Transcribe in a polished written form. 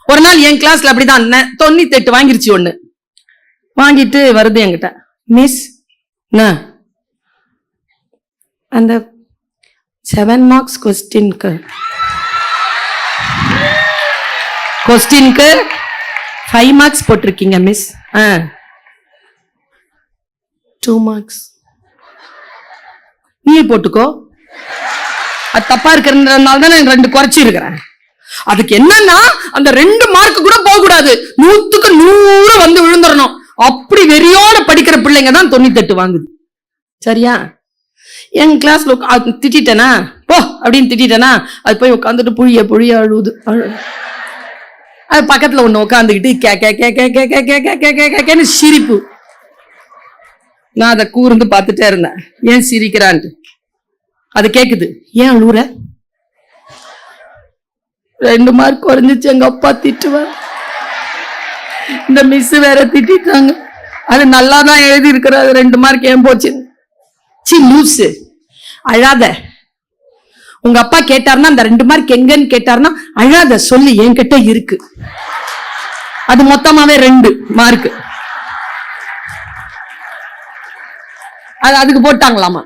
ஒரு நாள் என் கிளாஸ்ல அப்படிதான் 98 வாங்கிருச்சு ஒண்ணு. வாங்கிட்டு வருது என்கிட்ட, மிஸ் அந்த 7 மார்க்ஸ் கொஸ்டின்க்கு 5 மார்க்ஸ் போட்டிருக்கீங்க மிஸ். 2 மார்க்ஸ் நீ போட்டுக்கோ, அது தப்பா இருக்கிறதுனால தான் நான் 2 குறைச்சி இருக்கிறேன். அதுக்கு என்னன்னா அந்த 2 மார்க் கூட போக கூடாது, 100க்கு 100 வந்து விழுந்துடணும். அப்படி வெறியோட படிக்கிற பிள்ளைங்க தான் 98 வாங்குது. சரியா? என் கிளாஸ்ல திட்டேனா போ அப்படின்னு திட்டேனா, அது போய் உட்காந்துட்டு புழிய அழுவுது. அது பக்கத்துல ஒண்ணு உட்காந்துக்கிட்டு கேன்னு சிரிப்பு. நான் அதை கூர்ந்து பார்த்துட்டே இருந்தேன், ஏன் சிரிக்கிறான்ட்டு. அது கேக்குது, ஏன் அழுவுற? 2 மார்க் குறைஞ்சிச்சு, எங்க அப்பா திட்டுவார், இந்த மிஸ் வேற திட்டாங்க, அது நல்லாதான் எழுதி இருக்கிற 2 மார்க் ஏன் போச்சு? சி லூசு, அழாத. உங்க அப்பா கேட்டாருன்னா அந்த 2 மார்க் எங்கன்னு கேட்டாருன்னா அழாத, சொல்லு என்கிட்ட இருக்கு. அது மொத்தமாவே 2 மார்க். அது அதுக்கு போட்டாங்களாமா.